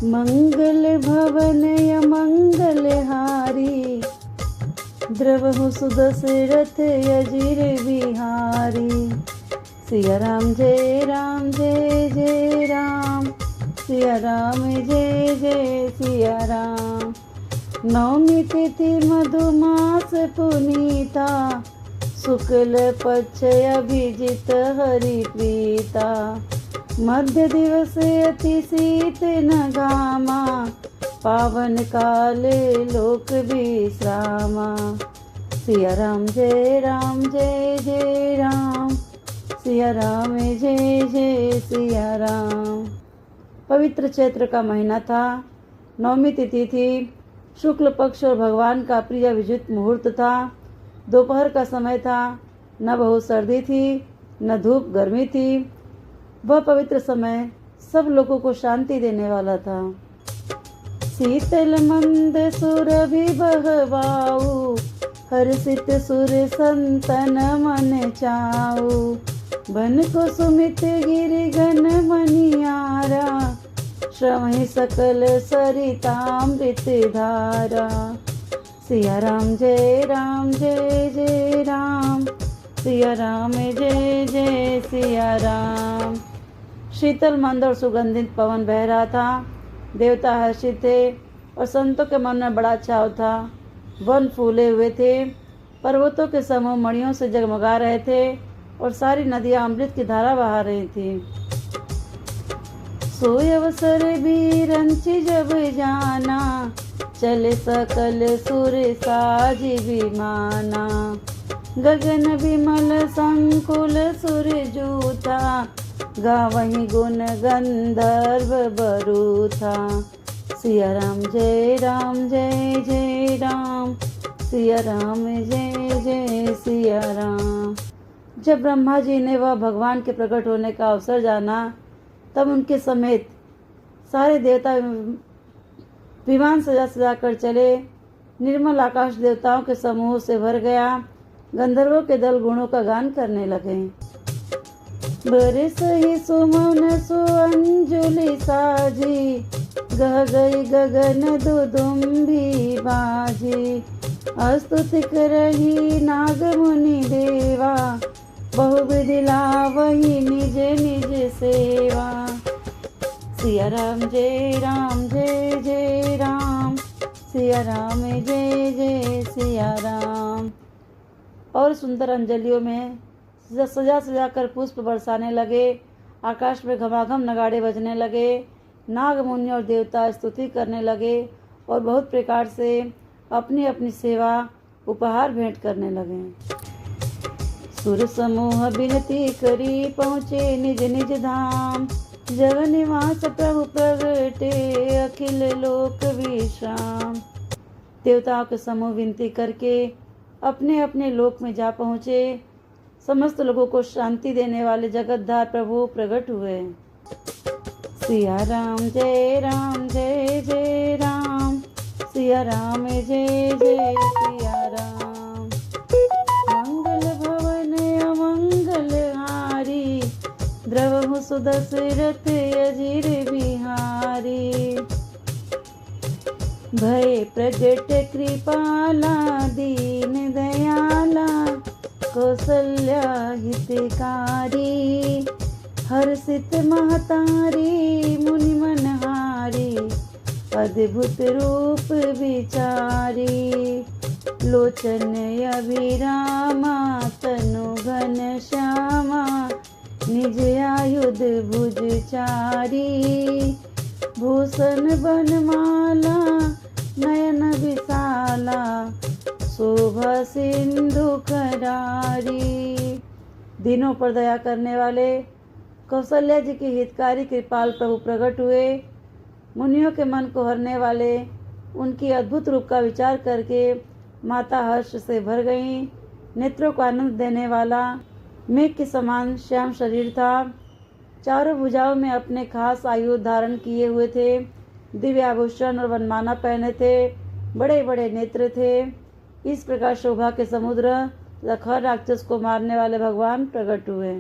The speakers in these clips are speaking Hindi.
मंगल भवन अमंगल हारी, द्रवहु सुदशरथ अजिर बिहारी। सिया राम जय राम जय जय राम, सिया राम जय जय सिया राम। नवमी तिथि मधुमास पुनीता, शुक्ल पक्ष अभिजित हरि प्रीता। मध्य दिवस अति शीत न घामा, पावन काले लोक विश्रामा। सिया राम जय जय राम, सिया राम जय जय सिया राम। पवित्र चैत्र का महीना था। नवमी तिथि थी। शुक्ल पक्ष और भगवान का प्रिय विजित मुहूर्त था। दोपहर का समय था। न बहुत सर्दी थी न धूप गर्मी थी। वह पवित्र समय सब लोगों को शांति देने वाला था। शीतल मंद सुरभि बहवाऊ, हर्षित सुर संतन मन चाऊ। बन को सुमित गिरि गण मनियारा, श्रवहि सकल सरितामृत धारा। सिया राम जय जय राम, सिया राम जय जय सिया राम। शीतल मंद और सुगंधित पवन बह रहा था। देवता हर्षित थे और संतों के मन में बड़ा चाव था। वन फूले हुए थे। पर्वतों के समूह मणियों से जगमगा रहे थे और सारी नदियां अमृत की धारा बहा रही थी। सोय अवसर भी रंचि जब जाना, चले सकल सुर साज विमाना। गगन विमल संकुल सुर जूथा, गावहीं गुण गंधर्व बरूथा। सिया राम जय जय राम, सिया राम जय जय सिया राम। जब ब्रह्मा जी ने वह भगवान के प्रकट होने का अवसर जाना, तब उनके समेत सारे देवता विमान सजा सजा कर चले। निर्मल आकाश देवताओं के समूह से भर गया। गंधर्वों के दल गुणों का गान करने लगे। बरस ही सुमन सुअंजुलि साजी, गह गई गगन दुदुम्बी बाजी। स्तुति करही नाग मुनि देवा, बहुविधि लावही निज निज सेवा। सिया राम जय जय राम, सिया राम जय जय सिया राम। और सुंदर अंजलियों में सजा सजा कर पुष्प बरसाने लगे। आकाश में घमाघम नगाड़े बजने लगे। नाग मुनि और देवता स्तुति करने लगे और बहुत प्रकार से अपनी अपनी सेवा उपहार भेंट करने लगे। सुर समूह विनती करी, पहुँचे निज निज धाम। जग निवास प्रभु प्रगटे, अखिल लोक विश्राम। देवताओं के समूह विनती करके अपने अपने लोक में जा पहुँचे। समस्त लोगों को शांति देने वाले जगतधार प्रभु प्रकट हुए। सिया राम जय जय राम, सिया राम जय जय सिया राम। मंगल भवन अमंगल हारी, द्रवहु सुदशरथ अजिर बिहारी। भय प्रगट कृपाला दीन दयाला, कौसल्या हितकारी। हर्षित महतारी मुनि मनहारी, अद्भुत रूप विचारी। लोचन अभिरामा तनु घन श्यामा, निज आयुध भुजचारी। भूषण बनमाला नयन विशाला, शोभा सिंधु करारी। दिनों पर दया करने वाले कौशल्या जी की हितकारी कृपाल प्रभु प्रकट हुए। मुनियों के मन को हरने वाले उनकी अद्भुत रूप का विचार करके माता हर्ष से भर गईं। नेत्रों को आनंद देने वाला मेघ के समान श्याम शरीर था। चारों भुजाओं में अपने खास आयुध धारण किए हुए थे। दिव्य आभूषण और वनमाला पहने थे। बड़े बड़े नेत्र थे। इस प्रकार शोभा के समुद्र खर राक्षस को मारने वाले भगवान प्रकट हुए।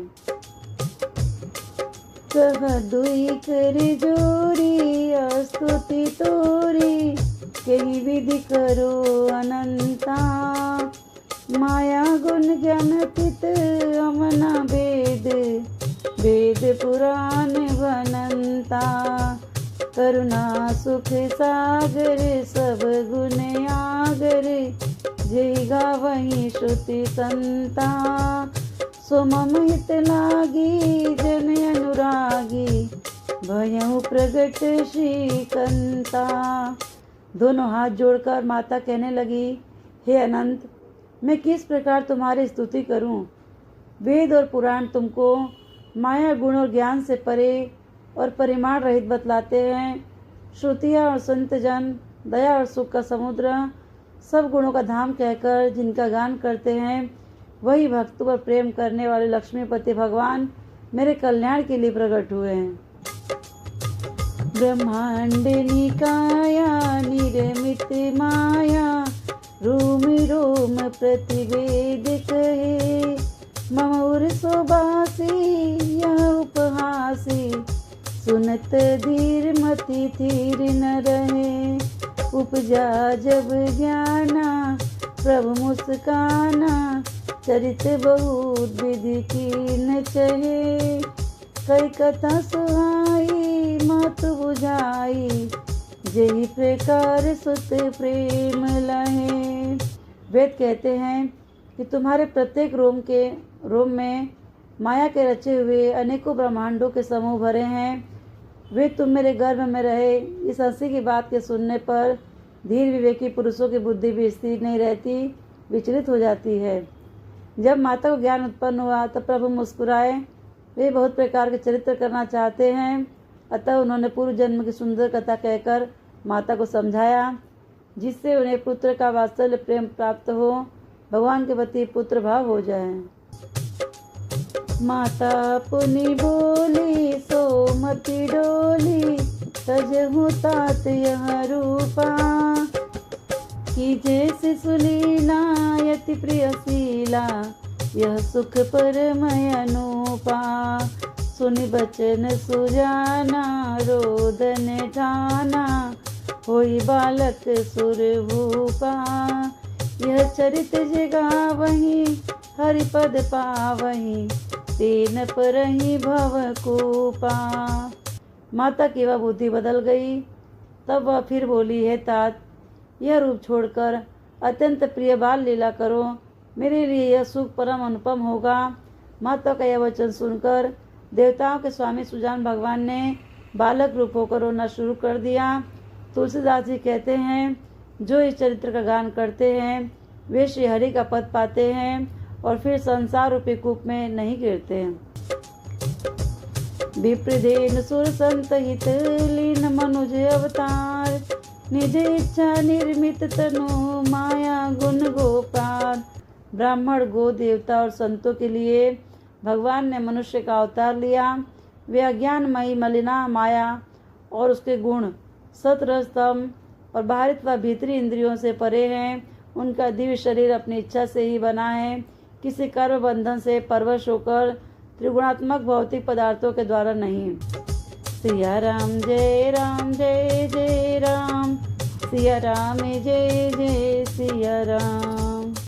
कह दुई कर जोरी, स्तुति तोरी, कही विधि करो अनंता। माया गुण ज्ञान पित अमना वेद, वेद पुराण बनंता। करुणा सुख सागर सब गुण आगर, जय गावहि श्रुति संता। सो मम हित लागी जन अनुरागी, भयउ प्रगट श्रीकंता। दोनों हाथ जोड़कर माता कहने लगी, हे अनंत, मैं किस प्रकार तुम्हारी स्तुति करूं। वेद और पुराण तुमको माया गुण और ज्ञान से परे और परिमाण रहित बतलाते हैं। श्रुतियाँ और संत जन दया और सुख का समुद्र, सब गुणों का धाम कहकर जिनका गान करते हैं, वही भक्तों पर प्रेम करने वाले लक्ष्मीपति भगवान मेरे कल्याण के लिए प्रकट हुए हैं। ब्रह्मांड निकाया निर्मित माया, रोम रोम प्रतिवेद कहे। मम उर सोबासी यह उपहासी, सुनत धीर मति थीर न रहे। उपजा जब ज्ञाना प्रभु मुस्काना, चरित बहुत विधि कीन चहे। कई कथा सुहाई मत बुझाई, जही प्रकार सुत प्रेम लहे। वेद कहते हैं कि तुम्हारे प्रत्येक रोम में माया के रचे हुए अनेकों ब्रह्मांडों के समूह भरे हैं। वे तुम मेरे गर्भ में रहे। इस हंसी की बात के सुनने पर धीर विवेकी पुरुषों की बुद्धि भी स्थिर नहीं रहती, विचलित हो जाती है। जब माता को ज्ञान उत्पन्न हुआ तब प्रभु मुस्कुराए। वे बहुत प्रकार के चरित्र करना चाहते हैं, अतः उन्होंने पूर्व जन्म की सुंदर कथा कहकर माता को समझाया, जिससे उन्हें पुत्र का वात्सल्य प्रेम प्राप्त हो, भगवान के प्रति पुत्र भाव हो जाए। माता पुनि बोली सोमति डोली, तजहु तात यह रूपा। कीजे शिशुलीला यति प्रियशीला, यह सुख परमय अनूपा। सुनि बचन सुजाना रोदन ठाना, होई बालक सुरभूपा। यह चरित जगावहि हरिपद पावहि, तेन परहि भवकूपा। माता की वह बुद्धि बदल गई। तब वह फिर बोली, हे तात, यह रूप छोड़कर अत्यंत प्रिय बाल लीला करो, मेरे लिए यह सुख परम अनुपम होगा। माता का यह वचन सुनकर देवताओं के स्वामी सुजान भगवान ने बालक रूप होकर रोना शुरू कर दिया। तुलसीदास जी कहते हैं, जो इस चरित्र का गान करते हैं वे श्री हरि का पद पाते हैं और फिर संसार रूपी कूप में नहीं गिरते हैं। विप्रदेन सुर संत हित लीन मनुज अवतार, निज इच्छा निर्मित तनु माया गुण गोपाल। ब्राह्मण गो देवता और संतों के लिए भगवान ने मनुष्य का अवतार लिया। वे अज्ञानमयी मलिना माया और उसके गुण सत रज तम और बाहरी तथा भीतरी इंद्रियों से परे हैं। उनका दिव्य शरीर अपनी इच्छा से ही बना है, किसी कर्म बंधन से परवश होकर त्रिगुणात्मक भौतिक पदार्थों के द्वारा नहीं। सिया राम जय राम जय जय राम, सिया राम जय जय सिया राम।